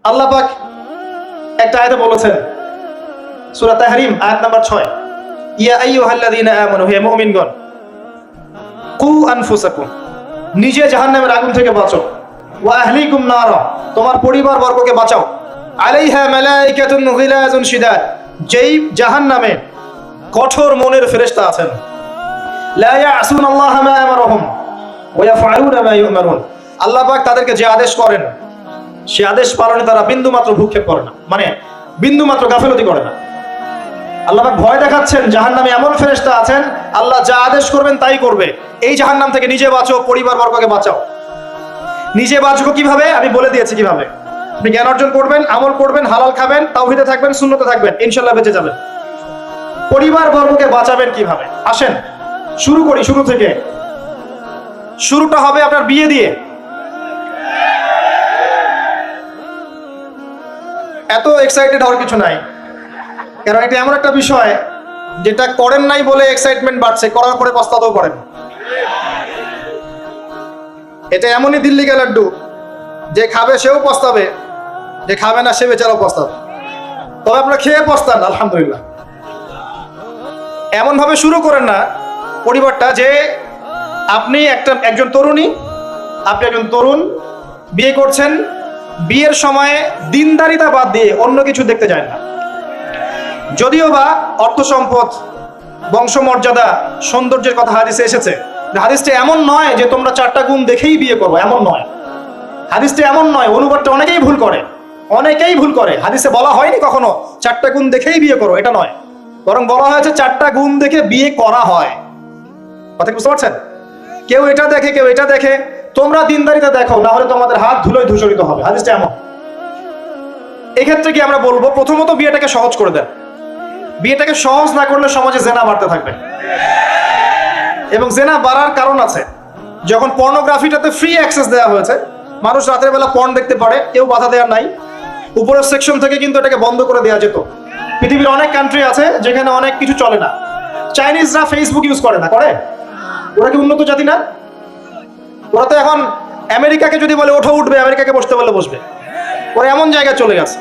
আল্লাহ পাক একটা আয়াতে বলেছেন, সূরা তাহরিম আয়াত নাম্বার 6, ইয়া আইয়ুহাল্লাযীনা আমানু, হে মুমিনগণ, কু আনফুসাকুম, নিজে জাহান্নামের আগুন থেকে বাঁচো, ওয়া আহলিকুম নারা, তোমার পরিবার বর্গকে বাঁচাও, আলাইহা মালাইকাতুন গিলাযুন শিদাদ, যেই জাহান্নামে কঠোর মনের ফেরেশতা আছেন, লা ইয়াসুনাল্লাহা মা আমারহুম ওয়া ইয়াফআলুনা মা ইউমারুন, আল্লাহ পাক তাদেরকে যে আদেশ করেন সে আদেশ পালনে তারা বিন্দু মাত্র ভ্রুক্ষেপ করে না, মানে বিন্দু মাত্র গাফিলতি করে না। আল্লাহ পাক ভয় দেখাচ্ছেন জাহান্নামে এমন ফেরেশতা আছেন, আল্লাহ যা আদেশ করবেন তাই করবে। এই জাহান্নাম থেকে নিজে বাঁচো, পরিবার বর্গকে বাঁচাও। নিজে বাঁচবো কিভাবে আমি বলে দিয়েছি কিভাবে। আপনি জ্ঞান অর্জন করবেন, আমল করবেন, হালাল খাবেন, তাওহীদে থাকবেন, সুন্নতে থাকবেন, ইনশাআল্লাহ বেঁচে যাবেন। পরিবার বর্গকে বাঁচাবেন কিভাবে? আসেন শুরু করি, শুরু থেকে। শুরুটা হবে আপনার বিয়ে দিয়ে। এত এক্সাইটেড হওয়ার কিছু নাই, কারণ এটা এমন একটা বিষয় যেটা করেন নাই বলে এক্সাইটমেন্ট বাড়ছে, করার পরে পস্তাতেও পারেন। এটা এমনই দিল্লি কা লাড্ডু, যে খাবে সেও পস্তাবে, যে খাবে না সে বেচারাও পস্তাবে। তবে আপনারা খেয়ে পস্তান আলহামদুলিল্লাহ। এমন ভাবে শুরু করেন না পরিবারটা যে আপনি একজন তরুণী, আপনি একজন তরুণ, বিয়ে করছেন, বিয়ের সময় দিনদারিতা বাদ দিয়ে অন্য কিছু দেখতে যায় না। যদিও বা অর্থ সম্পদ, বংশমর্যাদা, সৌন্দর্যের কথা হাদিসে এসেছে, হাদিসটা এমন নয় যে তোমরা 4টা গুণ দেখেই বিয়ে করো, এমন নয়। হাদিসটা এমন নয়, অনুবাদটা অনেকেই ভুল করে, অনেকেই ভুল করে। হাদিসে বলা হয়নি কখনো 4টা গুণ দেখেই বিয়ে করো, এটা নয়, বরং বলা হয়েছে 4টা গুণ দেখে বিয়ে করা হয়। কথা বুঝতে পারছেন? কেউ এটা দেখে, কেউ এটা দেখে, তোমরা দিনদারিতা দেখো, না হলে তোমাদের হাত ধুলোয় ধূসরিত হবে। হাদিসটা এমন। এক্ষেত্রে কি আমরা বলবো, প্রথমত বিয়েটাকে সহজ করে দেন। বিয়েটাকে সহজ না করলে সমাজে জেনা বাড়তে থাকবে, এবং জেনা বাড়ার কারণ আছে। যখন পর্নোগ্রাফিটাতে ফ্রি অ্যাক্সেস দেওয়া হয়েছে, মানুষ রাতের বেলা পর্ন দেখতে পারে, কেউ বাধা দেওয়ার নাই। উপরের সেকশন থেকে কিন্তু এটাকে বন্ধ করে দেওয়া যেত। পৃথিবীর অনেক কান্ট্রি আছে যেখানে অনেক কিছু চলে না। চাইনিজরা ফেসবুক ইউজ করে না, করে? ওরা কি উন্নত জাতি না? ওরা তো এখন আমেরিকাকে যদি বলে ওঠো উঠবে, আমেরিকাকে বসতে বলে বসবে। ওরা এমন জায়গায় চলে গেছে।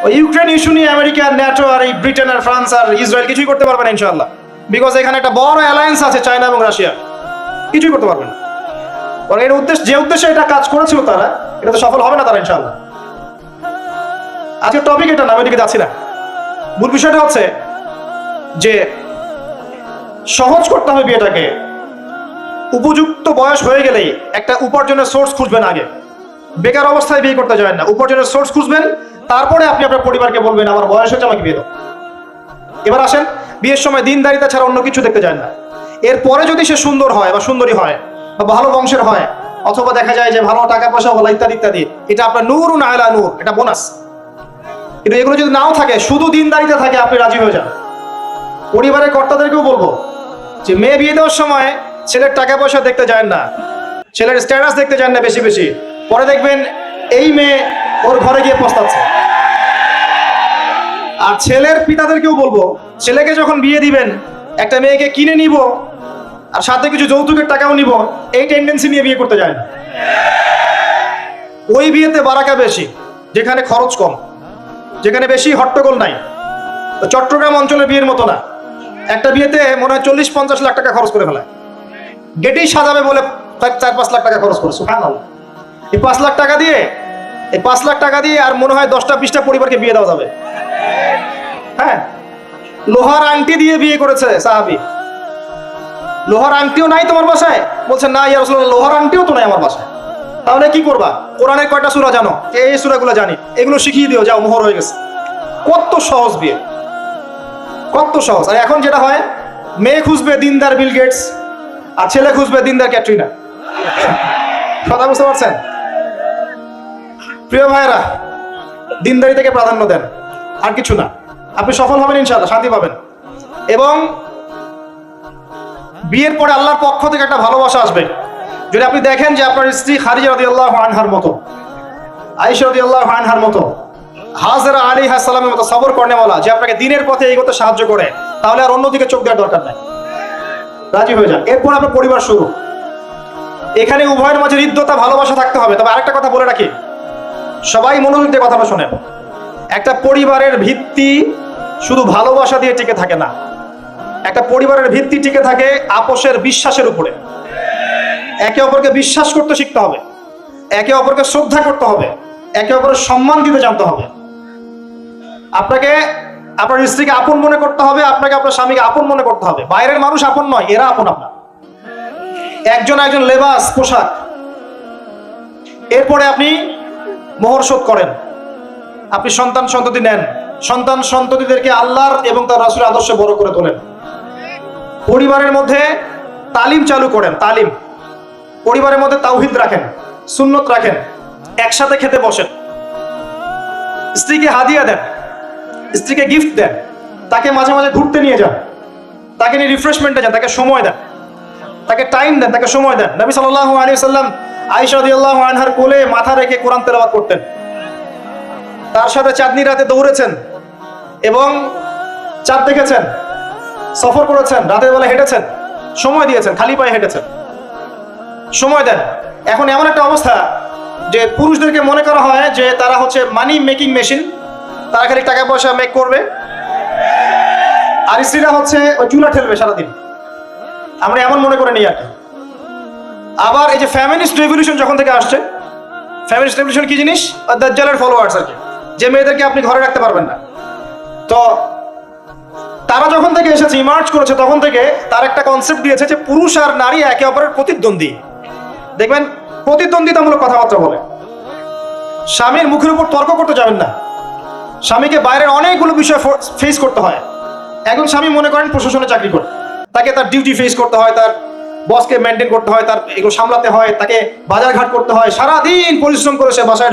ওই ইউক্রেন ইস্যু নিয়ে আমেরিকা, ন্যাটো আর এই ব্রিটেন আর ফ্রান্স আর ইসরায়েল কিছুই করতে পারবে না ইনশাআল্লাহ, বিকজ এখানে একটা বড় অ্যালায়েন্স আছে চায়না এবং রাশিয়া। কিছুই করতে পারবে না। ওরা এর উদ্দেশ্য, যে উদ্দেশ্যে এটা কাজ করেছিল তারা, এটা তো সফল হবে না তারা ইনশাআল্লাহ। আজকের টপিক এটা না, আমি এদিকে যাচ্ছি না। মূল বিষয়টা হচ্ছে যে সহজ করতে হবে বিয়েটাকে। উপযুক্ত বয়স হয়ে গেলেই একটা উপার্জনের সোর্স খুঁজবেন আগে। বেকার অবস্থায় বিয়ে করতে যাবেন না, উপার্জনের সোর্স খুঁজবেন, তারপরে আপনি আপনার পরিবারকে বলবেন আমার বয়স হচ্ছে, আমাকে বিয়ে দাও। এবার আসেন, বিয়ের সময় দিনদারিতা ছাড়া অন্য কিছু দেখতে যায় না। এরপরে যদি সে সুন্দর হয় বা সুন্দরী হয় বা ভালো বংশের হয়, অথবা দেখা যায় যে ভালো টাকা পয়সা হলো ইত্যাদি ইত্যাদি, এটা আপনার নূরুন আলা নূর, এটা বোনাস। কিন্তু এগুলো যদি নাও থাকে, শুধু দিনদারিতা থাকে, আপনি রাজি হয়ে যান। পরিবারের কর্তাদেরকেও বলবো যে মেয়ে বিয়ে দেওয়ার সময় ছেলের টাকা পয়সা দেখতে যায় না, ছেলের স্ট্যাটাস দেখতে যায় না বেশি বেশি। পরে দেখবেন এই মেয়ে ওর ঘরে গিয়ে পস্তাচ্ছে। আর ছেলের পিতাদেরকেও বলবো, ছেলেকে যখন বিয়ে দিবেন, একটা মেয়েকে কিনে নিব আর সাথে কিছু যৌতুকের টাকাও নিব, এই টেন্ডেন্সি নিয়ে বিয়ে করতে যায় না। ওই বিয়েতে বারাকা বেশি, যেখানে খরচ কম, যেখানে বেশি হট্টগোল নাই। চট্টগ্রাম অঞ্চলের বিয়ের মতো না। একটা বিয়েতে মনে হয় 40-50 লাখ টাকা খরচ করে ফেলায়। গেটেই সাজাবে বলে 4-5 লাখ টাকা খরচ করে। সুবহানাল্লাহ। এই 5 লাখ টাকা দিয়ে, এই 5 লাখ টাকা দিয়ে আর মনে হয় 10টা-20টা পরিবারকে বিয়ে দেওয়া যাবে। হ্যাঁ, লোহার আংটি দিয়ে বিয়ে করেছে সাহাবী। লোহার আংটিও নাই তোমার বাসায়? বলছে না ইয়া রাসূলুল্লাহ, লোহার আংটিও তো নাই আমার বাসায়। তাহলে কি করবা? কোরআনের কয়টা সূরা জানো? এই সূরাগুলো জানি, এগুলো শিখিয়ে দিও, যাও, মোহর হয়ে গেছে। কত সহজ বিয়ে, কত সহজ। আর এখন যেটা হয়, মেয়ে খুঁজবে দিনদার বিল গেটস, আর ছেলে খুঁজবে দিনদার ক্যাটরিনা। কথা বুঝতে পারছেন? প্রিয় ভাইরা, দিনদারিতাকে প্রাধান্য দেন, আর কিছু না। আপনি সফল হবেন ইনশাআল্লাহ, শান্তি পাবেন। এবং বিয়ের পরে আল্লাহর পক্ষ থেকে একটা ভালোবাসা আসবে। যদি আপনি দেখেন যে আপনার স্ত্রী খাদিজা রাদিয়াল্লাহু আনহার মতো, আয়েশা রাদিয়াল্লাহু আনহার মতো, হাজরা আলাইহিস সালামের মতো সবর করেনেওয়ালা, যে আপনাকে দিনের পথে এগোতে সাহায্য করে, তাহলে আর অন্যদিকে চোখ দেওয়ার দরকার নাই। রাজি হয়ে যান। এরপর আপনার পরিবার শুরু। এখানে উভয়ের মাঝে হৃদ্যতা, ভালোবাসা থাকতে হবে। তবে আরেকটা কথা বলে রাখি, সবাই মনোযোগ দিয়ে কথাটা শোনেন। একটা পরিবারের ভিত্তি শুধু ভালোবাসা দিয়ে টিকে থাকে না, একটা পরিবারের ভিত্তি টিকে থাকে আপোষের বিশ্বাসের উপরে। একে অপরকে বিশ্বাস করতে শিখতে হবে, একে অপরকে শ্রদ্ধা করতে হবে, একে অপরের সম্মান দিতে জানতে হবে। আপনাকে আপনার স্ত্রীকে আপন মনে করতে হবে, আপনাকে আপনার স্বামীকে আপন মনে করতে হবে। বাইরের মানুষ আপন নয়, এরা আপন আপনার। একজন একজন লেবাস, পোশাক। এরপরে আপনি মোহর শোধ করেন, আপনি সন্তান সন্ততি নেন, সন্তান সন্ততিদেরকে আল্লাহর এবং তার রাসূলের আদর্শে বড় করে তোলেন। পরিবারের মধ্যে তালিম চালু করেন, তালিম। পরিবারের মধ্যে তাওহীদ রাখেন, সুন্নত রাখেন, একসাথে খেতে বসেন। স্ত্রীকে হাদিয়া দেন, স্ত্রীকে গিফট দেন, তাকে মাঝে মাঝে ঘুরতে নিয়ে যান, তাকে নিয়ে রিফ্রেশমেন্টে যান, তাকে সময় দেন, তাকে টাইম দেন, তাকে সময় দেন। নবী সাল্লাল্লাহু আলাইহি ওয়াসাল্লাম আয়েশা রাদিয়াল্লাহু আনহার কোলে মাথা রেখে কোরআন তেলাওয়াত করতেন, তার সাথে চাঁদনি রাতে দৌড়েছেন এবং চাঁদ দেখেছেন, সফর করেছেন, রাতের বেলা হেঁটেছেন, সময় দিয়েছেন, খালি পায়ে হেঁটেছেন। সময় দেন। এখন এমন একটা অবস্থা যে পুরুষদেরকে মনে করা হয় যে তারা হচ্ছে মানি মেকিং মেশিন, তারা খালি টাকা পয়সা মেক করবে, আর স্ত্রীরা হচ্ছে ওই চুলা ঠেলবে সারাদিন। আমরা এমন মনে করে নিই আর কি। আবার এই যে ফ্যামিনিস্ট রেভলিউশন যখন থেকে আসছে, ফ্যামিনিস্ট রেভলিউশন কি জিনিস? দাজ্জালের ফলোয়ার্স আর কি, যে মেয়েদেরকে আপনি ঘরে রাখতে পারবেন না। তো তারা যখন থেকে এসেছে, ইমার্জ করেছে, তখন থেকে তার একটা কনসেপ্ট দিয়েছে যে পুরুষ আর নারী একে অপরের প্রতিদ্বন্দ্বী। দেখবেন প্রতিদ্বন্দ্বিতামূলক কথাবার্তা বলে। স্বামীর মুখের উপর তর্ক করতে যাবেন না, স্বামীকে বাইরের অনেকগুলো বিষয় ফেস করতে হয়। এখন স্বামী মনে করেন প্রশাসনে চাকরি করে, তাকে তার ডিউটি ফেস করতে হয়, তার বসকে মেনটেন করতে হয়, তার এগুলো সামলাতে হয়, তাকে বাজার ঘাট করতে হয়, সারাদিন পরিশ্রম করে সে বাসায়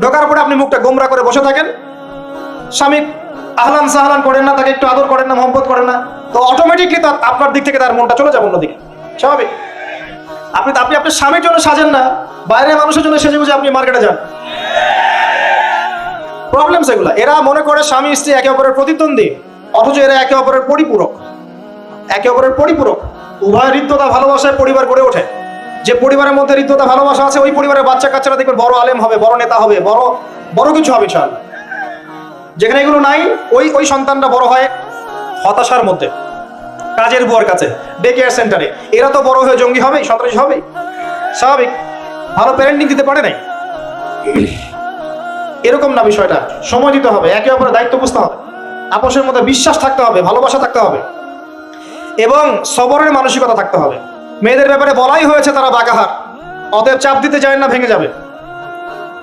ঢোকার পরে আপনি মুখটা গোমরা করে বসে থাকেন। স্বামী আহলান সাহলান করেন না, তাকে একটু আদর করেন না, মহব্বত করেন না, তো অটোমেটিকলি তার আপনার দিক থেকে তার মনটা চলে যাবে অন্যদিকে, স্বাভাবিক। আপনি আপনার স্বামীর জন্য সাজেন না, বাইরের মানুষের জন্য সেজে গুজে আপনি মার্কেটে যান। প্রবলেম এগুলা। এরা মনে করে স্বামী স্ত্রী একে অপরের প্রতিদ্বন্দ্বী, অথচ এরা একে অপরের পরিপূরক, একে অপরের পরিপূরক। উভয় হৃদ্যতা ভালোবাসায় পরিবার গড়ে ওঠে। যে পরিবারের মধ্যে হৃদ্যতা ভালোবাসা আছে, ওই পরিবারের বাচ্চা কাচ্চারা দেখবেন বড় আলেম হবে, বড় নেতা হবে, বড় কিছু হবে ইনশাআল্লাহ। যেখানে এগুলো নাই, ওই সন্তানটা বড় হয় হতাশার মধ্যে, কাজের বুয়ার কাছে, ডে কেয়ার সেন্টারে। এরা তো বড় হয়ে জঙ্গি হবে, সন্ত্রাসী হবে, স্বাভাবিক। ভালো প্যারেন্টিং দিতে পারে নাই। এরকম না বিষয়টা। সময় দিতে হবে, একে অপরের দায়িত্ব বুঝতে হবে, আপোষের মধ্যে বিশ্বাস থাকতে হবে, ভালোবাসা থাকতে হবে এবং সবরের মানসিকতা থাকতে হবে। মেয়েদের ব্যাপারে বলাই হয়েছে তারা বাঁকাহার, অতএব চাপ দিতে যায় না, ভেঙে যাবে।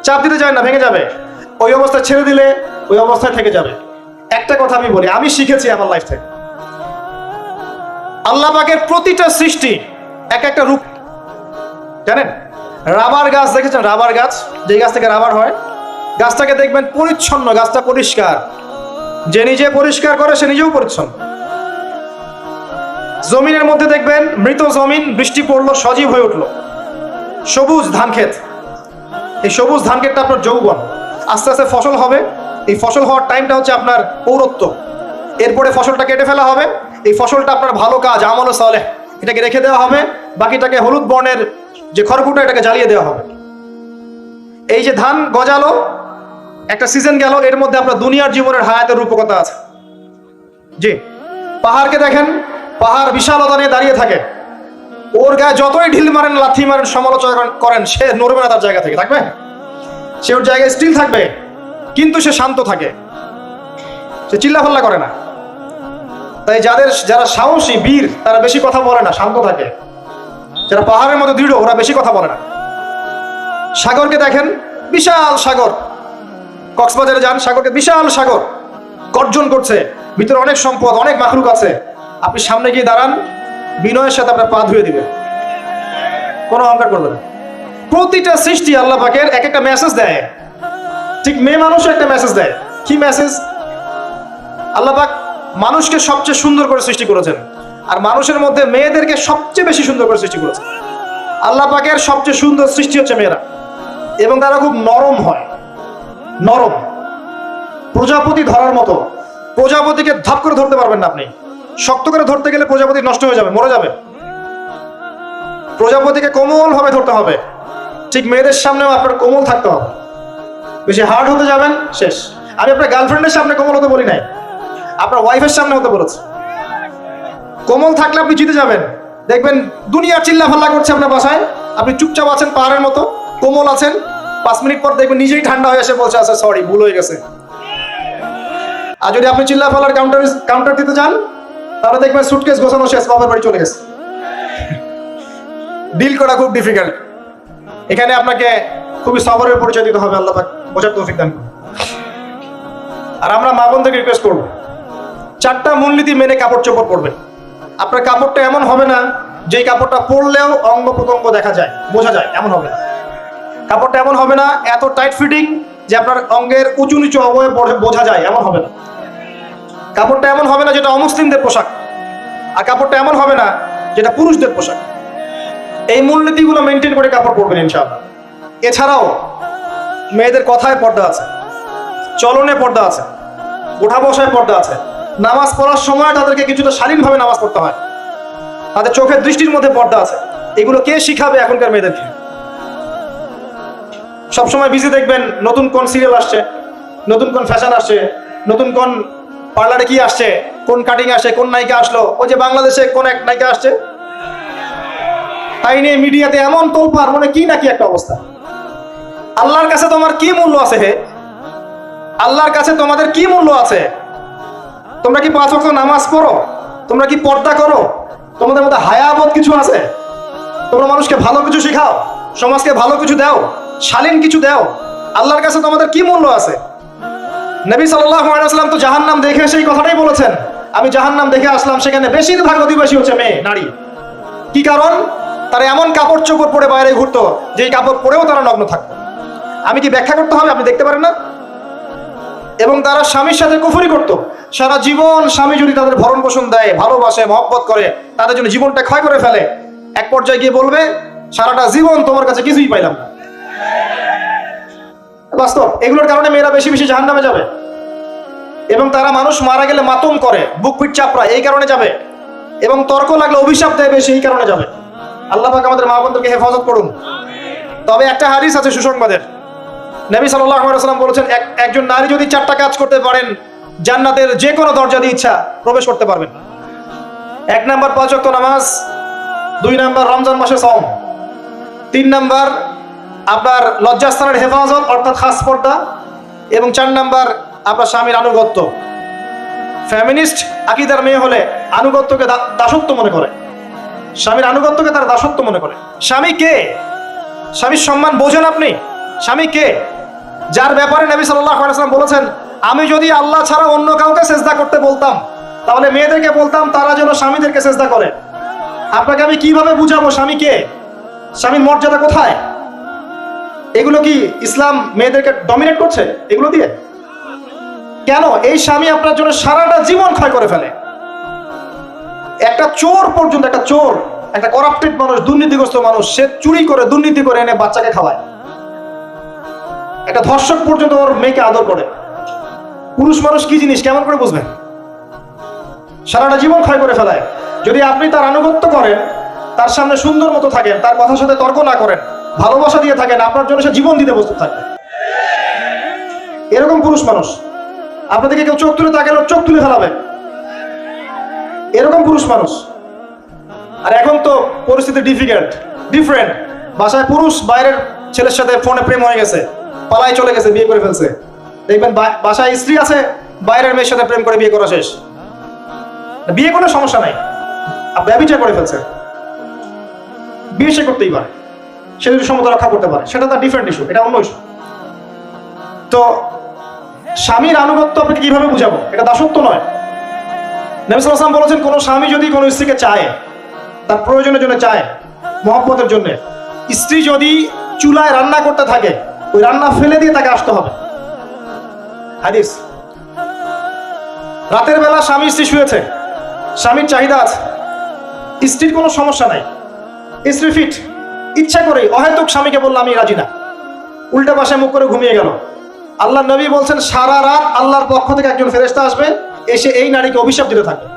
চাপ দিতে যায় না, ভেঙে যাবে। ওই অবস্থায় ছেড়ে দিলে ওই অবস্থায় থেকে যাবে। একটা কথা আমি বলি, আমি শিখেছি আমার লাইফ থেকে, আল্লাহ পাকের প্রতিটা সৃষ্টি এক একটা রূপ। জানেন রাবার গাছ দেখেছেন? রাবার গাছ, যে গাছ থেকে রাবার হয়, গাছটাকে দেখবেন পরিচ্ছন্ন, গাছটা পরিষ্কার। যে নিজে পরিষ্কার করে সে নিজেও পরিচ্ছন্ন। জমিনের মধ্যে দেখবেন মৃত জমিন, বৃষ্টি পড়লো, সজীব হয়ে উঠলো, সবুজ ধান ক্ষেত। এই সবুজ ধান ক্ষেতটা আপনার যৌবন, আস্তে আস্তে ফসল হবে। এই ফসল হওয়ার টাইমটা হচ্ছে আপনার পৌরত্ব। এরপরে ফসলটা কেটে ফেলা হবে। এই ফসলটা আপনার ভালো কাজ, আমল সালেহ, এটাকে রেখে দেওয়া হবে। বাকিটাকে হলুদ বর্ণের যে খড়কুটা, এটাকে জ্বালিয়ে দেওয়া হবে। এই যে ধান গজালো, একটা সিজন গেল, এর মধ্যে আপনার দুনিয়ার জীবনের হায়াতের রূপকথা আছে। জি, পাহাড়কে দেখেন, পাহাড় বিশালতা নিয়ে দাঁড়িয়ে থাকে, ওর গায়ে যতই ঢিল মারেন, লাথি মারেন, সমালোচনা করেন, সে নড়বে না তার জায়গা থেকে, থাকবে, সে ওর জায়গায় স্টিল থাকবে, কিন্তু সে শান্ত থাকে, সে চিল্লাফাল্লা করে না। তাই যারা সাহসী বীর, তারা বেশি কথা বলে না, শান্ত থাকে। যারা পাহাড়ের মতো দৃঢ়, ওরা বেশি কথা বলে না। সাগরকে দেখেন, বিশাল সাগর, কক্সবাজারে যান, সাগরকে বিশাল সাগর গর্জন করছে, ভিতরে অনেক সম্পদ, অনেক মাখলুক আছে। আপনি সামনে গিয়ে দাঁড়ান, বিনয়ের সাথে আপনার পা ধুয়ে দিবে, কোনো অহংকার করবে না। প্রতিটা সৃষ্টি আল্লাহ পাকের এক একটা মেসেজ দেয়। ঠিক মেয়ে মানুষও একটা মেসেজ দেয়। কি মেসেজ? আল্লাহ পাক মানুষকে সবচেয়ে সুন্দর করে সৃষ্টি করেছেন, আর মানুষের মধ্যে মেয়েদেরকে সবচেয়ে বেশি সুন্দর করে সৃষ্টি করেছেন। আল্লাহ পাকের সবচেয়ে সুন্দর সৃষ্টি হচ্ছে মেয়েরা, এবং তারা খুব নরম হয়, নরম, প্রজাপতি ধরার মতো। প্রজাপতিকে ধাপ করে ধরতে পারবেন না আপনি, শক্ত করে ধরতে গেলে প্রজাপতি নষ্ট হয়ে যাবে, মরে যাবে। প্রজাপতিকে কোমল ভাবে ধরতে হবে। ঠিক মেয়েদের সামনেও আপনার কোমল থাকতে হবে, বেশি হার্ড হতে যাবেন, শেষ। আমি আপনার গার্লফ্রেন্ডের সামনে কোমল হতে বলি নাই, আপনার ওয়াইফের সামনে হতে বলেছি। কোমল থাকলে আপনি জিতে যাবেন। দেখবেন দুনিয়া চিল্লা ফাল্লা করছে আপনার বাসায়, আপনি চুপচাপ আছেন পাহাড়ের মতো, কোমল আছেন। 5 মিনিট পর দেখবেন নিজেই ঠান্ডা হয়ে এসে বলছে আচ্ছা সরি, ভুল হয়ে গেছে। আর যদি আপনি চিল্লা ফাল্লার কাউন্টার দিতে যান, তাহলে দেখবেন সুটকেস গোছানো শেষ, বাবার বাড়ি চলে গেছে। ডিল করা খুব ডিফিকাল্ট। এখানে আপনাকে খুবই সবরের পরিচয় দিতে হবে। আল্লাহ পাক বোঝার তৌফিক দান করুন। আর আমরা মা বোনদেরকে রিকোয়েস্ট করবো, 4টা মূলনীতি মেনে কাপড় চোপড় পরবেন। আপনার কাপড়টা এমন হবে না যেই কাপড়টা পরলেও অঙ্গ প্রত্যঙ্গ দেখা যায়, বোঝা যায়, এমন হবে না। কাপড়টা এমন হবে না এত টাইট ফিটিং যে আপনার অঙ্গের উঁচু নিচু অবয়ব বোঝা যায়, এমন হবে না। কাপড়টা এমন হবে না যেটা অমুসলিমদের পোশাক, আর কাপড়টা এমন হবে না যেটা পুরুষদের পোশাক। এই মূলনীতিগুলো মেনটেন করে কাপড় পরবেন ইনশাআল্লাহ। এছাড়াও মেয়েদের কথায় পর্দা আছে, চলনে পর্দা আছে, ওঠা বসায় পর্দা আছে। নামাজ পড়ার সময় তাদেরকে কিছুটা শালীনভাবে নামাজ পড়তে হয়, তাদের চোখের দৃষ্টির মধ্যে পর্দা আছে। এগুলো কে শিখাবে এখনকার মেয়েদেরকে? সবসময় বিজি দেখবেন নতুন কোন সিরিয়াল আসছে, নতুন কোন ফ্যাশন আসছে, নতুন কোন পার্লারে কি আসছে, কোন কাটিং আসছে, কোন নায়িকা আসলো। ওই যে বাংলাদেশে কোন এক নায়িকা আসছে, তাই নিয়ে মিডিয়াতে এমন তোলপাড়, মানে কি নাকি একটা অবস্থা। আল্লাহর কাছে তোমার কি মূল্য আছে হে? আল্লাহর কাছে তোমাদের কি মূল্য আছে? তোমরা কি 5 ওয়াক্ত নামাজ পড়ো? তোমরা কি পর্দা করো? তোমাদের মধ্যে হায়াবোধ কিছু আছে? তোমরা মানুষকে ভালো কিছু শেখাও, সমাজকে ভালো কিছু দাও, শালীন কিছু দাও। আল্লাহর কাছে তোমাদের কি মূল্য আছে? নবী সাল্লাল্লাহু আলাইহি ওয়াসাল্লাম তো জাহান্নাম দেখে সেই কথাটাই বলেছেন, আমি জাহান্নাম দেখে আসলাম, সেখানে বেশিরভাগ অধিবাসী হচ্ছে মেয়ে, নারী। কি কারণ? তারা এমন কাপড় চোপড় পরে বাইরে ঘুরতো যেই কাপড় পরেও তারা নগ্ন থাকতো। আমি কি ব্যাখ্যা করতে হবে? আপনি দেখতে পারেন না? এবং তারা স্বামীর সাথে কুফরি করতো। সারা জীবন স্বামী যদি তাদের ভরণ পোষণ দেয়, ভালোবাসে, মহব্বত করে, তাদের জন্য জীবনটা ক্ষয় করে ফেলে, এক পর্যায়ে গিয়ে বলবে সারাটা জীবন তোমার কাছে কিছুই পাইলাম না। বাস্তব। এগুলোর কারণে মেয়েরা বেশি বেশি জাহান্নামে যাবে। এবং তারা মানুষ মারা গেলে মাতম করে, বুক পিট চাপড়ায়, এই কারণে যাবে। এবং তর্ক লাগলে অভিশাপ দেয় বেশি, এই কারণে যাবে। আল্লাহ পাক আমাদের মা বোনদেরকে হেফাজত করুন। তবে একটা হাদিস আছে সুসংবাদের। নবী সাল্লাল্লাহু আলাইহি ওয়াসাল্লাম বলেছেন, একজন নারী যদি 4টা কাজ করতে পারেন, জান্নাতের যে কোনো দরজা দিয়ে ইচ্ছা প্রবেশ করতে পারবেন। 1 নাম্বার 5 ওয়াক্ত নামাজ, 2 নাম্বার রমজান মাসে সওম, 3 নাম্বার আপনার লজ্জাস্থানের হেফাজত অর্থাৎ খাস পর্দা, এবং 4 নাম্বার আপনার স্বামীর আনুগত্য। ফ্যামিনিস্ট আকীদার মেয়ে হলে আনুগত্যকে দাসত্ব মনে করে, স্বামীর আনুগত্যকে তার দাসত্ব মনে করে। স্বামী কে? স্বামীর সম্মান বোঝেন আপনি? স্বামী কে? যার ব্যাপারে নবী সাল্লাল্লাহু আলাইহি ওয়াসাল্লাম বলেছেন, আমি যদি আল্লাহ ছাড়া অন্য কাউকে সেজদা করতে বলতাম, তাহলে মেয়েদেরকে বলতাম তারা যেন স্বামীদেরকে সেজদা করে। আপনাকে আমি কিভাবে বুঝাবো স্বামী কে, স্বামীর মর্যাদা কোথায়? এগুলো কি ইসলাম মেয়েদেরকে ডমিনেট করছে এগুলো দিয়ে? কেন? এই স্বামী আপনার জন্য সারাটা জীবন ক্ষয় করে ফেলে। একটা চোর পর্যন্ত, একটা চোর, একটা করাপ্টেড মানুষ, দুর্নীতিগ্রস্ত মানুষ, সে চুরি করে, দুর্নীতি করে এনে বাচ্চাকে খাওয়ায়। একটা ধর্ষক পর্যন্ত ওর মেয়েকে আদর করে। পুরুষ মানুষ কি জিনিস কেমন করে বুঝবেন? সারাটা জীবন ক্ষয় করে ফেলায়। যদি আপনি তার আনুগত্য করেন, তার সামনে সুন্দর মতো থাকেন, তার কথার সাথে তর্ক না করেন, ভালোবাসা দিয়ে থাকেন, আপনার জন্য সে জীবন দিতে প্রস্তুত থাকবে। এরকম পুরুষ মানুষ। আপনাদেরকে কেউ চোখ তুলে তাকালে চোখ তুলে ফেলাবে, এরকম পুরুষ মানুষ। আর এখন তো পরিস্থিতি ডিফারেন্ট। বাসায় পুরুষ বাইরের ছেলের সাথে ফোনে প্রেম হয়ে গেছে, পালায় চলে গেছে, বিয়ে করে ফেলছে। দেখবেন বাসায় স্ত্রী আছে, বাইরের মেয়ের সাথে প্রেম করে বিয়ে করা শেষ। বিয়ে কোনো সমস্যা নাই, ব্যভিচার করে ফেলছে। বিয়ে সে করতেই পারে, সে যদি সমতা রক্ষা করতে পারে, সেটা তার ডিফারেন্ট ইস্যু, এটা অন্য ইস্যু। তো স্বামীর আনুগত্য আপনাকে কিভাবে বুঝাবো? এটা দাসত্ব নয়। নবী সাল্লাল্লাহু আলাইহি ওয়াসাল্লাম বলেছেন, কোনো স্বামী যদি কোনো স্ত্রীকে চায়, তার প্রয়োজনের জন্য চায়, মহব্বতের জন্য, স্ত্রী যদি চুলায় রান্না করতে থাকে, ওই রান্না ফেলে দিয়ে তাকে আসতে হবে। হাদিস। রাতের বেলা স্বামী স্ত্রী শুয়েছে, স্বামীর চাহিদা আছে, স্ত্রীর কোনো সমস্যা নাই, স্ত্রী ফিট, ইচ্ছা করে অহেতুক স্বামীকে বললো আমি রাজি না, উল্টা পাশে মুখ করে ঘুমিয়ে গেল। আল্লাহ নবী বলছেন, সারা রাত আল্লাহর পক্ষ থেকে একজন ফেরেশতা আসবে, এসে এই নারীকে অভিশাপ দিতে থাকবে।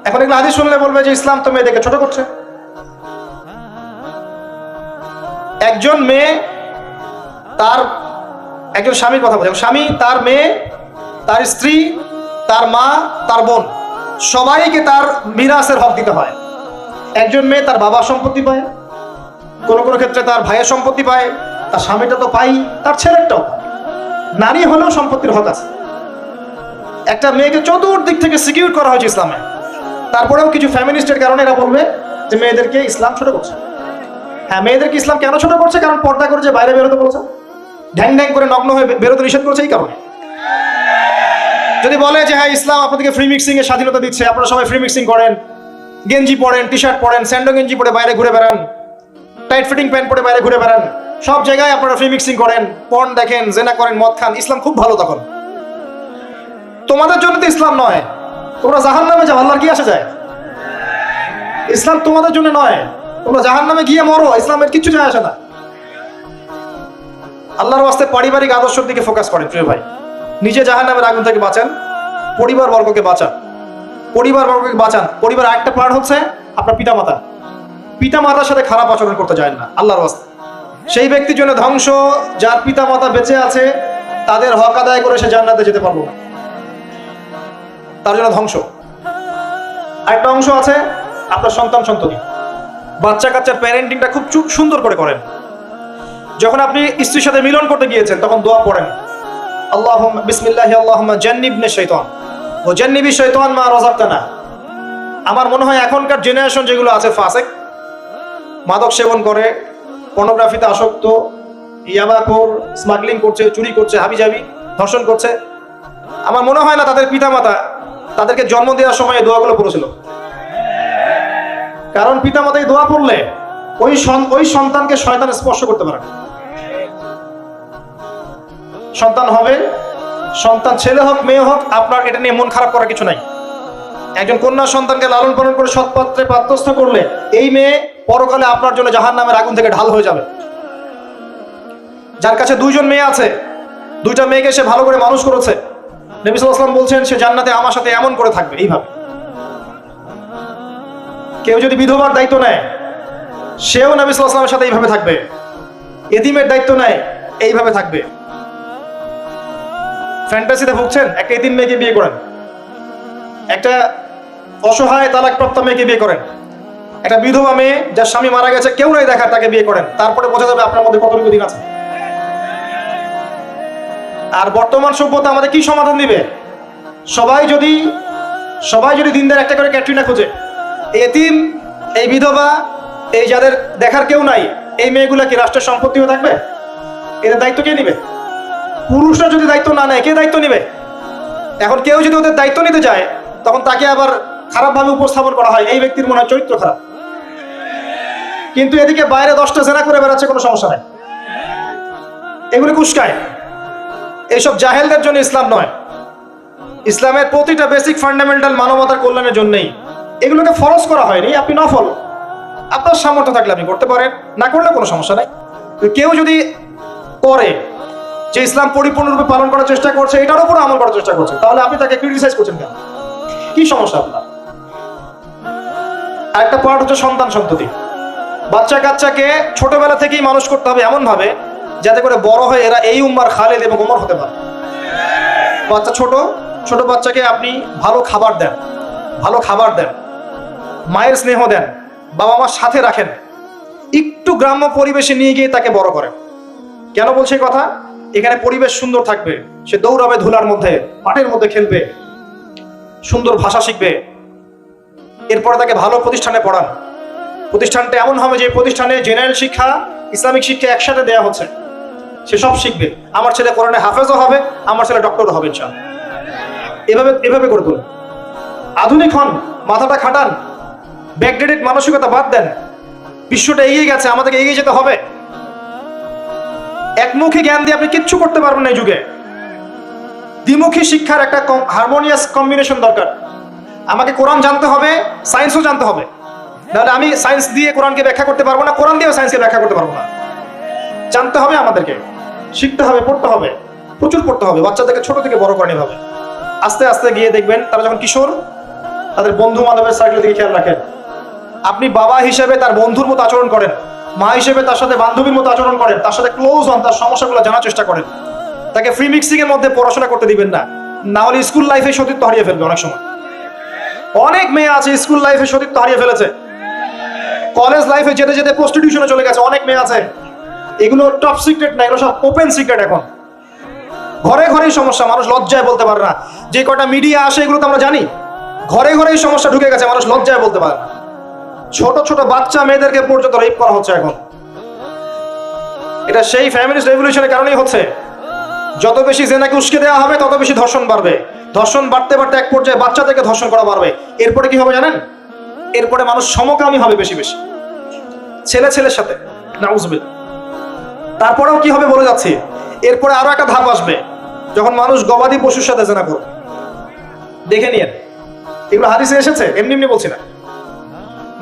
এখন এগুলো হাদিস শুনলে বলবে যে ইসলাম তো মেয়েদেরকে ছোট করছে। একজন মেয়ে তার একজন স্বামীর কথা বলছে, স্বামী, তার মেয়ে, তার স্ত্রী, তার মা, তার বোন, সবাইকে তার মিরাসের হক দিতে হয়। একজন মেয়ে তার বাবার সম্পত্তি পায়, কোনো কোনো ক্ষেত্রে তার ভাইয়ের সম্পত্তি পায়, তার স্বামীটা তো পাই, তার ছেলেরটাও। নারী হলেও সম্পত্তির হক আছে। একটা মেয়েকে চতুর্দিক থেকে সিকিউর করা হয়েছে ইসলামে। তারপরেও কিছু ফ্যামিলিস্টের কারণে এরা বলবে যে মেয়েদেরকে ইসলাম ছোট করছে। হ্যাঁ, মেয়েদেরকে ইসলাম কেন ছোট করছে? কারণ পর্দা করে যে বাইরে বেরোতে বলেছে, ঢ্যাং ঢ্যাং করে নগ্ন হয়ে বেরোতে নিষেধ করছে, এই কারণে। যদি বলে যে হ্যাঁ ইসলাম আপনাদেরকে ফ্রি মিক্সিং এর স্বাধীনতা দিচ্ছে, আপনারা সবাই ফ্রি মিক্সিং করেন, গেঞ্জি পরেন, টি শার্ট পরেন, স্যান্ডো গেঞ্জি পরে বাইরে ঘুরে বেড়ান, টাইট ফিটিং প্যান্ট পরে বাইরে ঘুরে বেড়ান, সব জায়গায় আপনারা ফ্রি মিক্সিং করেন, পর্ন দেখেন, জেনা করেন, মদ খান, ইসলাম খুব ভালো। তখন তোমাদের জন্য তো ইসলাম নয়, তোমরা জাহান্নামে যাও, আল্লাহর কি আসে যায়? ইসলাম তোমাদের জন্য নয়, তোমরা জাহান্নামে গিয়ে মরো, ইসলামের কিছু যায় আসে না। আল্লাহর ওয়াস্তে পারিবারিক আদর্শের দিকে ফোকাস করেন প্রিয় ভাই। নিজে জাহান্নামের আগুন থেকে বাঁচান, পরিবার বর্গকে বাঁচান, পরিবার বর্গকে বাঁচান। পরিবার একটা পার্ট হচ্ছে আপনার পিতামাতা। পিতামাতার সাথে খারাপ আচরণ করতে যায় না আল্লাহর ওয়াস্তে। সেই ব্যক্তির জন্য ধ্বংস যার পিতামাতা বেঁচে আছে, তাদের হক আদায় করে সে জান্নাতে যেতে পারবো না, তার জন্য ধ্বংস। আরেকটা অংশ আছে আপনার সন্তান সন্ততি। বাচ্চা কাচ্চার প্যারেন্টিংটা খুব সুন্দর করে করেন। যখন আপনি স্ত্রীর সাথে মিলন করতে গিয়েছেন তখন দোয়া পড়েন, আল্লাহুম্মা বিসমিল্লাহি আল্লাহুম্মা জান্নিবনা শাইতান ওয়া জান্নিবি শাইতান মা রাযাকতানা। আমার মনে হয় এখনকার জেনারেশন যেগুলো আছে ফাসেক, মাদক সেবন করে, পর্নোগ্রাফিতে আসক্ত, ইয়াবাখোর, স্মাগলিং করছে, চুরি করছে, হাবিজাবি, ধর্ষণ করছে, আমার মনে হয় না তাদের পিতামাতা তাদেরকে জন্ম দেওয়ার সময় এই দোয়াগুলো পড়েছিল। কারণ পিতামাতা এই দোয়া পড়লে ওই সন্তানকে শয়তান স্পর্শ করতে পারে না। সন্তান হবে, সন্তান ছেলে হোক মেয়ে হোক, আপনার এটা নিয়ে মন খারাপ করার কিছু নাই। একজন কন্যা সন্তানকে লালন পালন করে সৎপাত্রে পাত্রস্থ করলে এই মেয়ে পরকালে আপনার জন্য জাহান্নামের আগুন থেকে ঢাল হয়ে যাবে। যার কাছে দুইজন মেয়ে আছে, দুইটা মেয়েকে সে ভালো করে মানুষ করেছে, নবী সাল্লাল্লাহু আলাইহি ওয়াসাল্লাম বলছেন সে জান্নাতে আমার সাথে এমন করে থাকবে, এইভাবে। কেউ যদি বিধবার দায়িত্ব নেয়, সেও নবী সাল্লাল্লাহু আলাইহি ওয়াসাল্লামের সাথে এইভাবে থাকবে। এতিমের দায়িত্ব নেয়, এইভাবে থাকবে। ফ্যান্টাসিতে ভুগছেন, একটা এতিম মেয়েকে বিয়ে করেন, একটা অসহায় তালাকপ্রাপ্ত মেয়েকে বিয়ে করেন, একটা বিধবা মেয়ে যার স্বামী মারা গেছে, কেউ নাই দেখার, তাকে বিয়ে করেন, তারপরে বোঝা যাবে আপনার মধ্যে কতটুকু দিন আছে। আর বর্তমান সভ্যতা আমাদের কি সমাধান দিবে? সবাই যদি দিনদার একটা করে ক্যাটরিনা খোঁজে, এতিম, এই বিধবা, এই যাদের দেখার কেউ নাই, এই মেয়েগুলা কি রাষ্ট্রের সম্পত্তি হয়ে থাকবে? এদের দায়িত্ব কে নিবে? পুরুষরা যদি দায়িত্ব না নেয়, কে দায়িত্ব নিবে? এখন কেউ যদি ওদের দায়িত্ব নিতে যায়, তখন তাকে আবার খারাপভাবে উপস্থাপন করা হয়, এই ব্যক্তির মনে হয় চরিত্র খারাপ। কিন্তু এদিকে বাইরে 10টা জেনা করে বেড়াচ্ছে, কোনো সমস্যা নাই, এগুলি কুস্কায়। এইসব জাহেলদের জন্য ইসলাম নয়। ইসলামের প্রতিটা বেসিক ফান্ডামেন্টাল মানবতার কল্যাণের জন্যই এগুলোকে ফরজ করা হয়নি। আপনি নফল, আপনার সামর্থ্য থাকলে আপনি করতে পারেন, না করলে কোনো সমস্যা নাই। কেউ যদি করে যে ইসলাম পরিপূর্ণরূপে পালন করার চেষ্টা করছে, এটার উপর আমল করার চেষ্টা করছে, তাহলে আপনি তাকে ক্রিটিসাইজ করছেন কেন? কি সমস্যা আপনার? আরেকটা পার্ট হচ্ছে সন্তান সন্ততি। বাচ্চা কাচ্চাকে ছোটবেলা থেকেই মানুষ করতে হবে এমন ভাবে যাতে করে বড় হয়ে এরা এই উম্মার খালেদ এবং ওমর হতে পারে। বাচ্চা ছোট বাচ্চাকে আপনি ভালো খাবার দেন, মায়ের স্নেহ দেন, বাবা মার সাথে রাখেন, একটু গ্রাম্য পরিবেশে নিয়ে গিয়ে তাকে বড় করেন। কেন বলছে এই কথা? এখানে পরিবেশ সুন্দর থাকবে, সে দৌড়াবে, ধুলার মধ্যে, মাঠের মধ্যে খেলবে, সুন্দর ভাষা শিখবে। এরপরে তাকে ভালো প্রতিষ্ঠানে পড়ান। প্রতিষ্ঠানটা এমন হবে যে প্রতিষ্ঠানে জেনারেল শিক্ষা, ইসলামিক শিক্ষা একসাথে দেওয়া হচ্ছে, সে সব শিখবে। আমার ছেলে কোরআনে হাফেজও হবে, আমার ছেলে ডক্টরও হবে ইনশাআল্লাহ। এভাবে করে তুলুন। আধুনিক হন, মাথাটা খাটান, ব্যাকডেটেড মানসিকতা বাদ দেন। বিশ্বটা এগিয়ে গেছে, আমাদেরকে এগিয়ে যেতে হবে। একমুখী জ্ঞান দিয়ে আপনি কিচ্ছু করতে পারবেন না এই যুগে। দ্বিমুখী শিক্ষার একটা হারমোনিয়াস কম্বিনেশন দরকার। আমাকে কোরআন জানতে হবে, সায়েন্সও জানতে হবে, নাহলে আমি সায়েন্স দিয়ে কোরআনকে ব্যাখ্যা করতে পারবো না, কোরআন দিয়েও সায়েন্সকে ব্যাখ্যা করতে পারবো না। জানতে হবে, আমাদেরকে শিখতে হবে, পড়তে হবে, প্রচুর পড়তে হবে। বাচ্চাদেরকে ছোট থেকে বড় করেন এভাবে। আস্তে আস্তে গিয়ে দেখবেন তারা যখন কিশোর, তাদের বন্ধু বান্ধবের সার্কেলের দিকে খেয়াল রাখেন। আপনি বাবা হিসেবে তার বন্ধুর মতো আচরণ করেন, মা হিসেবে তার সাথে বান্ধবীর মতো আচরণ করেন, তার সাথে ক্লোজ হন, তার সমস্যাগুলো জানার চেষ্টা করেন। তাকে ফ্রি মিক্সিং এর মধ্যে পড়াশোনা করতে দিবেন না, না হলে স্কুল লাইফে সতীত্ব হারিয়ে ফেলবে। অনেক সময় অনেক মেয়ে আছে স্কুল লাইফে সতীত্ব হারিয়ে ফেলেছে, কলেজ লাইফে যেতে যেতে প্রস্টিটিউশনে চলে গেছে। অনেক মেয়ে আছে, এগুলো টপ সিক্রেট না, এগুলো সব ওপেন সিক্রেট। এখন ঘরে ঘরেই সমস্যা, মানুষ লজ্জায় বলতে পারে না। যে কটা মিডিয়া আসে এগুলো তো আমরা জানি, ঘরে ঘরেই সমস্যা ঢুকে গেছে, মানুষ লজ্জায় বলতে পারে না। ছোট ছোট বাচ্চা মেয়েদেরকে পর্যন্ত রেপ করা হচ্ছে এখন। এটা সেই ফ্যামিলিস্ট রেভলিউশনের কারণেই হচ্ছে। যত বেশি জেনাকে উস্কে দেওয়া হবে তত বেশি ধর্ষণ বাড়বে। ধর্ষণ বাড়তে বাড়তে এক পর্যায়ে বাচ্চা থেকে ধর্ষণ করা বাড়বে। এরপরে কি হবে জানেন? এরপরে মানুষ সমকামী হবে বেশি বেশি, ছেলে ছেলের সাথে, নাউজুবিল্লাহ। তারপরেও কি হবে বলে যাচ্ছি, এরপরে আরো একটা ধাপ আসবে, যখন মানুষ গবাদি পশুর সাথে জেনা করবে। দেখে নিয়েন, এগুলো হাদিসে এসেছে, এমনি এমনি বলছি না,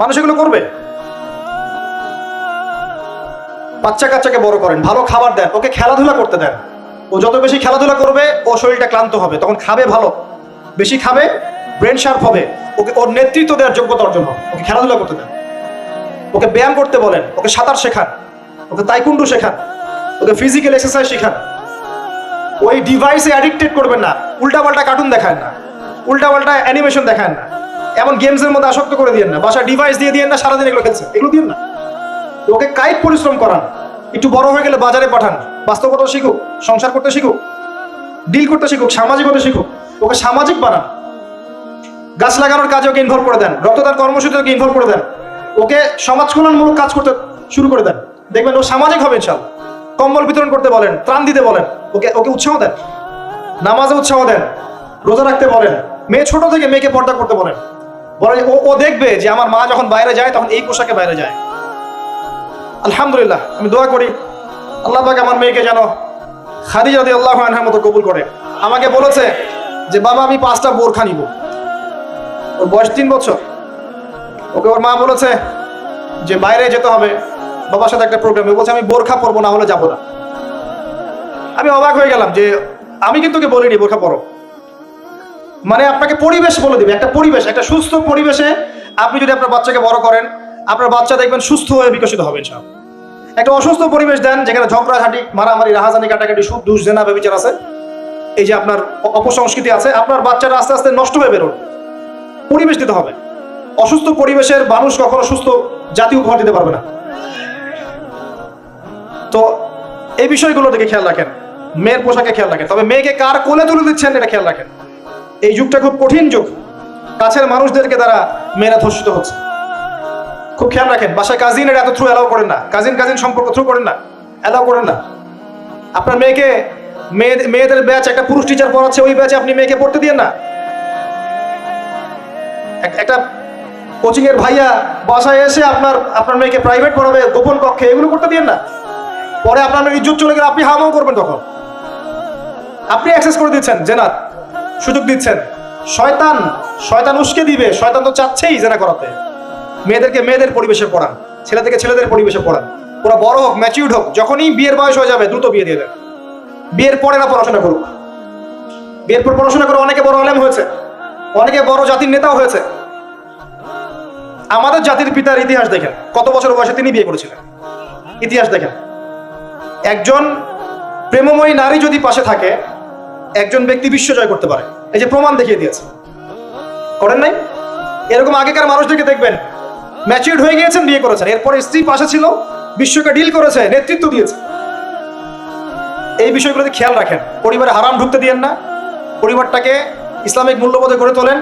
মানুষ এগুলো করবে। বাচ্চা কাচ্চাকে বড় করেন, ভালো খাবার দেন, ওকে খেলাধুলা করতে দেন। ও যত বেশি খেলাধুলা করবে ও শরীরটা ক্লান্ত হবে, তখন খাবে ভালো, বেশি খাবে, ব্রেন শার্প হবে। ওকে ওর নেতৃত্ব দেওয়ার যোগ্যতা অর্জন হবে। ওকে খেলাধুলা করতে দেন, ওকে ব্যায়াম করতে বলেন, ওকে সাঁতার শেখান, ওকে তাইকুন্ডু শেখান, ওকে ফিজিক্যাল এক্সারসাইজ শেখান। ওই ডিভাইসে অ্যাডিক্টেড করবেন না, উল্টাপাল্টা কার্টুন দেখান না, উল্টাপাল্টা অ্যানিমেশন দেখান না, এমন গেমসের মধ্যে আসক্ত করে দিয়েন না, বাসা ডিভাইস দিয়ে দিয়েন না, সারাদিন এগুলো খেলছে, এগুলো দিন না। ওকে কায়িক পরিশ্রম করান, একটু বড় হয়ে গেলে বাজারে পাঠান, বাস্তবতা শিখুক, সংসার করতে শিখুক, ডিল করতে শিখুক, সামাজিক হতে শিখুক। ওকে সামাজিক বানান, গাছ লাগানোর কাজে ওকে ইনভলভ করে দেন, রক্তদান কর্মসূচিতে ওকে ইনভলভ করে দেন, ওকে সমাজ কল্যাণমূলক কাজ করতে শুরু করে দেন। দেখবেন ও সামাজিক হবে ইনশাআল্লাহ। কম্বল বিতরণ করতে বলেন, ত্রাণ দিতে বলেন, ওকে ওকে উৎসাহ দেন, নামাজে উৎসাহ দেন, রোজা রাখতে বলেন। মেয়ে ছোট থেকে মেয়েকে পর্দা করতে বলেন, বলে ও দেখবে যে আমার মা যখন বাইরে যায় তখন এই পোশাকে বাইরে যায়। আলহামদুলিল্লাহ, আমি দোয়া করি আল্লাহ পাক আমার মেয়েকে যেন খাদিজা রাদিয়াল্লাহু আনহার মতো কবুল করে। আমাকে বলেছে যে বাবা আমি 5টা বোরখা নিব। ওর বয়স 3 বছর। ওকে ওর মা বলেছে যে বাইরে যেতে হবে, বাবার সাথে একটা প্রোগ্রামে। বলছে আমি বোরখা পরবো, না হলে যাবো না। আমি অবাক হয়ে গেলাম যে আমি কিন্তু ওকে বলিনি বোরখা পরো। মানে আপনাকে পরিবেশ বলে দিবে, একটা পরিবেশ, একটা সুস্থ পরিবেশে আপনি যদি আপনার বাচ্চাকে বড় করেন, আপনার বাচ্চা দেখবেন সুস্থ হয়ে বিকশিত হবে ইনশাআল্লাহ। একটা অসুস্থ পরিবেশ দেন যেখানে ঝগড়াঝাটি, মারামারি, রাহাজানি, কাটাকাটি, সুদ, দুষ, জেনা, ব্যভিচার আছে, এই যে আপনার অপসংস্কৃতি আছে, আপনার বাচ্চারা আস্তে আস্তে নষ্ট হয়ে বেরোন। পরিবেশ দিতে হবে। অসুস্থ পরিবেশের মানুষ কখনো সুস্থ জাতি উপহার দিতে পারবে না। তো এই বিষয়গুলো দিকে খেয়াল রাখেন, মেয়ের পোশাকে খেয়াল রাখেন। তবে মেয়েকে কার কোলে তুলে দিচ্ছেন এটা খেয়াল রাখেন। এই যুগটা খুব কঠিন যুগ, কাছের মানুষদেরকে দ্বারা মেয়েরা ধর্ষিত হচ্ছে, খুব খেয়াল রাখেন। বাসায় কাজিনের এত থ্রু অ্যালাউ করেন না, কাজিন সম্পর্ক থ্রু করেন না, অ্যালাউ করেন না। আপনার মেয়েকে মেয়েদের ব্যাচ একটা পুরুষ টিচার পড়াচ্ছে, ওই ব্যাচে আপনি মেয়েকে পড়তে দিয়েন না। একটা কোচিং এর ভাইয়া বাসায় এসে আপনার মেয়েকে প্রাইভেট পড়াবে গোপন কক্ষে, এগুলো করতে দিয়েন না। পরে আপনার মেয়ের ইজ্জত চলে গেলে আপনি হামাও করবেন, তখন আপনি অ্যাক্সেস করে দিচ্ছেন, জেনার সুযোগ দিচ্ছেন। শয়তান উস্কে দিবে, শয়তান তো চাচ্ছেই জেনা করাতে। মেয়েদেরকে মেয়েদের পরিবেশে পড়ান, ছেলেদেরকে ছেলেদের পরিবেশে পড়ান। ওরা বড় হোক, ম্যাচিউরড হোক, যখনই বিয়ের বয়স হয়ে যাবে দ্রুত বিয়ে দিয়ে দেন। বিয়ের পরে না পড়াশোনা করুক। বিয়ের পর পড়াশোনা করে অনেকে বড় আলেম হয়েছে, অনেকে বড় জাতির নেতাও হয়েছে। আমাদের জাতির পিতার ইতিহাস দেখেন, কত বছর বয়সে তিনি বিয়ে করেছিলেন, ইতিহাস দেখেন। একজন প্রেমময়ী নারী যদি পাশে থাকে, একজন ব্যক্তি বিশ্ব জয় করতে পারে। এই যে প্রমাণ দেখিয়ে দিয়েছে, করেন নাই? এরকম আগেকার মানুষদেরকে দেখবেন, ম্যাচিউরড হয়ে গিয়েছেন, বিয়ে করেছেন, এরপরে স্ত্রী পাশে ছিল, বিশ্বকে ডিল করেছে, নেতৃত্ব দিয়েছে। এই বিষয়গুলোতে খেয়াল রাখেন। পরিবারে হারাম ঢুকতে দিয়েন না, পরিবারটাকে ইসলামিক মূল্যবোধে গড়ে তোলেন।